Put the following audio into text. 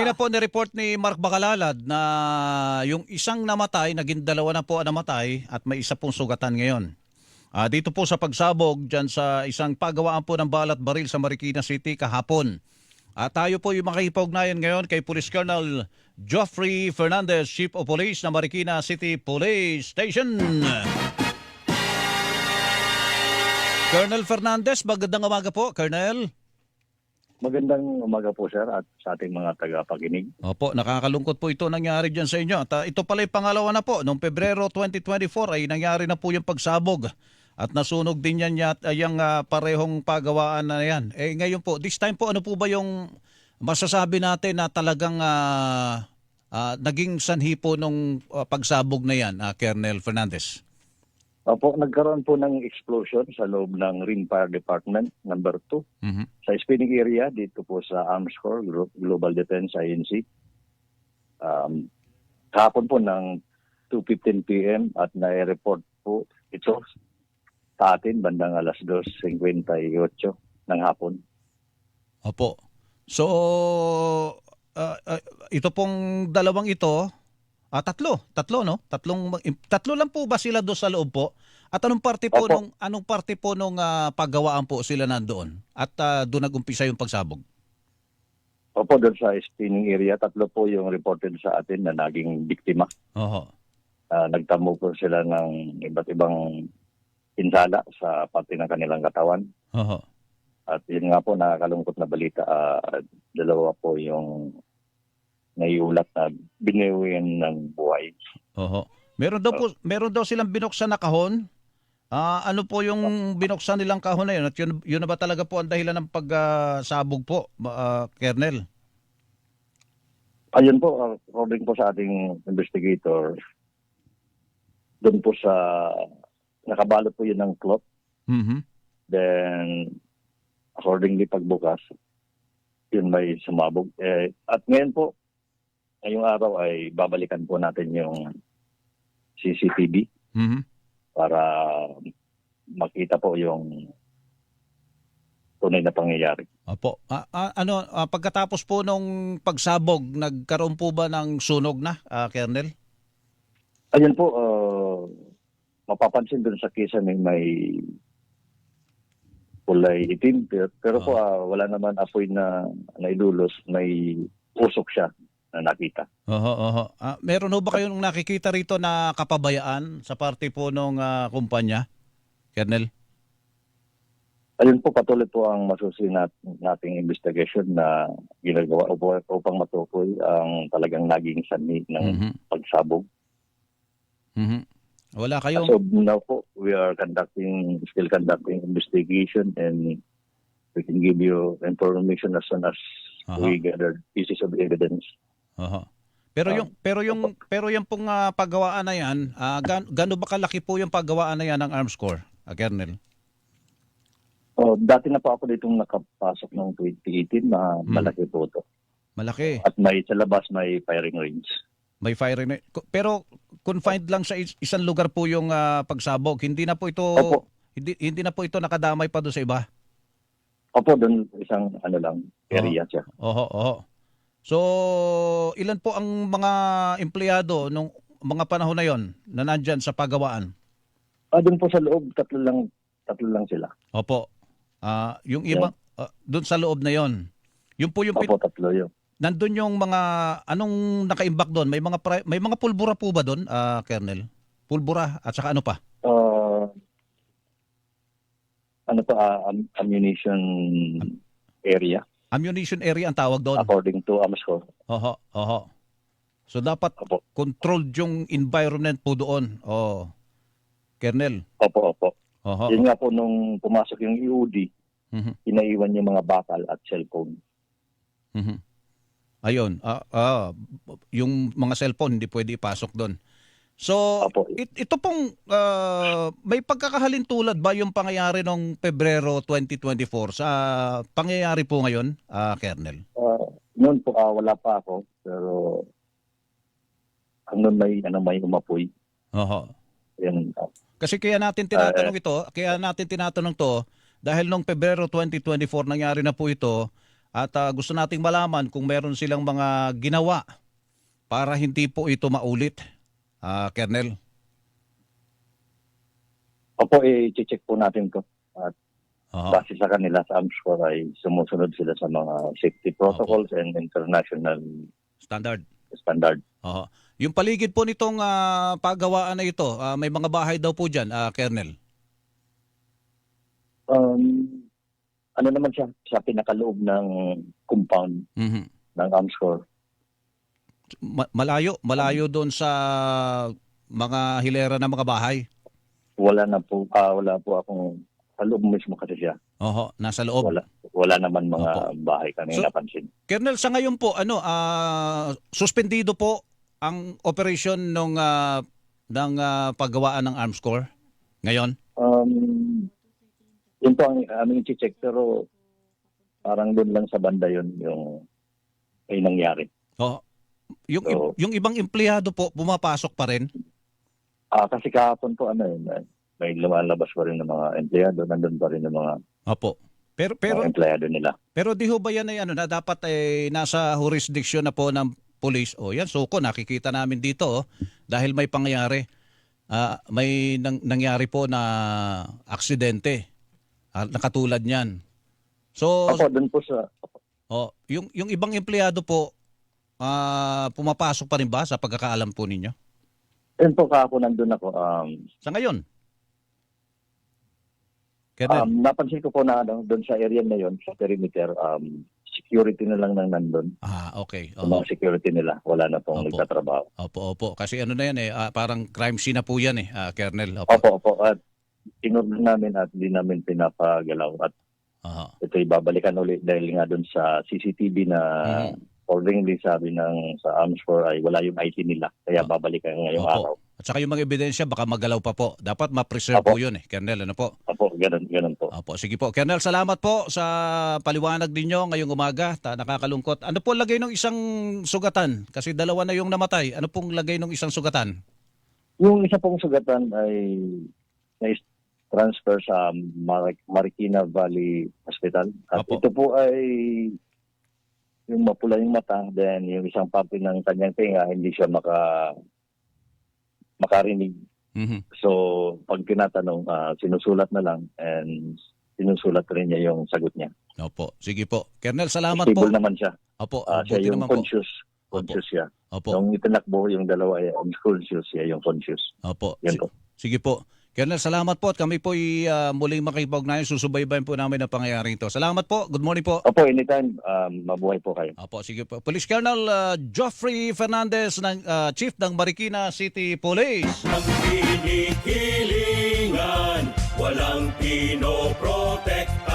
Kaya po ni-report ni Mark Bacalalad na yung isang namatay, naging dalawa na po ang namatay at may isa pong sugatan ngayon. Dito po sa pagsabog dyan sa isang pagawaan po ng balat baril sa Marikina City kahapon. Tayo po yung makikipag-ugnayan ngayon kay Police Colonel Geoffrey Fernandez, Chief of Police ng Marikina City Police Station. Colonel Fernandez, magandang umaga po, Colonel. Magandang umaga po sir at sa ating mga tagapakinig. Opo, nakakalungkot po ito nangyari dyan sa inyo. At ito pala yung pangalawa na po. Noong Pebrero 2024 ay nangyari na po yung pagsabog. At nasunog din yan yung parehong pagawaan na yan. Ngayon po, this time po, ano po ba yung masasabi natin na talagang naging sanhi po nung pagsabog na yan, Colonel Fernandez? Opo, nagkaroon po ng explosion sa loob ng Ring Fire Department number 2 sa spinning area dito po sa Arms Corps Global Defense INC. Kahapon po ng 2:15 p.m. at nai-report po ito sa atin bandang alas 2:58 ng hapon. Opo. So, ito pong dalawang ito, tatlo no? Tatlo lang po ba sila doon sa loob po? At anong parte po Opo. anong parte po nung paggawaan po sila nandoon? At doon nagumpisa yung pagsabog. Opo, doon sa spinning area, 3 po yung reported sa atin na naging biktima. Oho. Nagtamo po sila ng iba't ibang pinsala sa parte ng kanilang katawan. Oho. At yun nga po, nakakalungkot na balita, 2 po yung naiulat na biniwian ng buhay. Oho. Meron daw silang binuksan na kahon. Ano po yung binuksan nilang kahon na yun? At yun na ba talaga po ang dahilan ng pagsabog po, Colonel? Ayun po, according po sa ating investigator, doon po sa nakabalot po yun ng cloth. Mhm. Then, accordingly pagbukas, yun may sumabog. At ngayon po, ngayong araw ay babalikan po natin yung CCTV Mhm. para makita po yung tunay na pangyayari. Opo. Pagkatapos po nung pagsabog, nagkaroon po ba ng sunog na, Colonel? Ayun po, mapapansin doon sa kisame may kulay itim, pero po wala naman apoy na nailulos, may usok siya na nakita. Oho. Meron ho ba kayong nakikita rito na kapabayaan sa parte po ng kumpanya, Colonel? Ayun po, patuloy po ang masusunod nating investigation na ginagawa upang matukoy ang talagang naging sanhi ng pagsabog. Mhm. Wala As kayong of now po, we are still conducting investigation, and we can give you information as soon as we gather pieces of evidence. Oho. Pero yung pong paggawaan na yan, gaano ba kalaki po yung paggawaan na yan ng Arms Corps, Colonel? Dati na po ako ditong nakapasok ng 2018 na malaki po ito. Malaki. At sa labas may firing range. May firing. Pero confined lang sa isang lugar po yung pagsabog. Hindi na po ito Opo. hindi na po ito nakadamay pa doon sa iba. Opo, doon isang area siya. Oho. So, ilan po ang mga empleyado nung mga panahon na yon na nandyan sa paggawaan? Doon po sa loob, tatlo lang sila. Opo. Yung iba doon sa loob na yon. Yung po yung Opo, tatlo yun. nandun yung mga anong nakaimbak doon? May mga pulbura po ba doon, Colonel? Pulbura at saka ano pa? Ammunition area, Ammunition area ang tawag doon. according to AMSCO. Oho. So dapat Opo. controlled yung environment po doon. Colonel. Opo. Oho. Yun nga po, nung pumasok yung EOD, Mhm. inaiwan yung mga bakal at cellphone. Mhm. Ayun, yung mga cellphone hindi pwede ipasok doon. So, Opo. ito pong may pagkakahalintulad ba yung pangyayari noong Pebrero 2024 sa pangyayari po ngayon, Colonel? Noon po, wala pa ako, pero may umapoy. Oho. Yan, Kasi kaya natin tinatanong to dahil noong Pebrero 2024 nangyari na po ito At gusto nating malaman kung meron silang mga ginawa para hindi po ito maulit, Colonel. Opo, i-check po natin to. At Oo. base sa kanila sa AMSCOR ay sumusunod sila sa mga safety protocols and international Standard. standard. Oo. Yung paligid po nitong paggawaan na ito, may mga bahay daw po dyan, Colonel. Ano naman siya sa pinakaloob ng compound Mhm. ng AMSCOR. Malayo doon sa mga hilera ng mga bahay. Wala po akong sa loob mismo kasi siya. Oho, nasa loob. Wala naman mga Opo. bahay kami So- napansin. Colonel, sa ngayon po, suspendido po ang operation ng paggawaan ng Arms Corps ngayon? Yun po ang aming check pero parang doon lang sa banda yun yung ay nangyari. Oh, yung So- yung ibang empleyado po pumapasok pa rin? Kasi kahapon po may lumalabas pa rin ng mga empleyado, nandun pa rin ng mga Opo. Pero mga empleyado nila. pero di ho ba yan ay na dapat nasa jurisdiction na po ng police? O yan, suko, nakikita namin dito dahil may pangyayari. May nangyari po na aksidente na katulad niyan. So, Opo, doon po sa yung ibang empleyado po pumapasok pa rin ba sa pagkakaalam po ninyo? yun po kahapon nandun ako. Sa ngayon? Colonel? Napansin ko po na doon sa area na yun, sa perimeter, security na lang nang nandun. Okay. Yung mga security nila, wala na pong Opo. nagtatrabaho. Opo. Kasi ano na yan parang crime scene na po yan Colonel. Opo. At tinurno namin at hindi namin pinapagalaw. At ito'y babalikan ulit dahil nga doon sa CCTV na accordingly sabi sa AMSCOR ay wala yung IT nila. Kaya babalikan ngayong araw. At saka yung mga ebidensya baka magalaw pa po. Dapat ma-preserve po yun Colonel. Ano po? Opo, ganun po. Opo, sige po. Colonel, salamat po sa paliwanag ninyo ngayong umaga. Nakakalungkot. Ano po lagay ng isang sugatan? Kasi dalawa na yung namatay. Ano pong lagay ng isang sugatan? Yung isa pong sugatan ay transfer sa Marikina Valley Hospital. At Opo. ito po ay yung mapula yung mata, then yung isang parte ng kanyang tenga, hindi siya makarinig. Mhm. So, pag tinatanong, sinusulat na lang and sinusulat rin niya yung sagot niya. Opo, sige po. Colonel, salamat po. Stable naman siya. Opo, Siya buti yung naman po. conscious siya. Opo, Nung itinakbo yung dalawa ay unconscious, siya yung conscious. opo. Yan po. Sige po. Colonel, salamat po at kami po muling makipag-ugnayan. Susubaybayan po namin ang pangyayaring ito. Salamat po. Good morning po. Opo, anytime, mabuhay po kayo. Opo, sige po. Police Colonel Geoffrey Fernandez, ng Chief ng Marikina City Police. Ang kinikilingan, walang pinoprotektahan.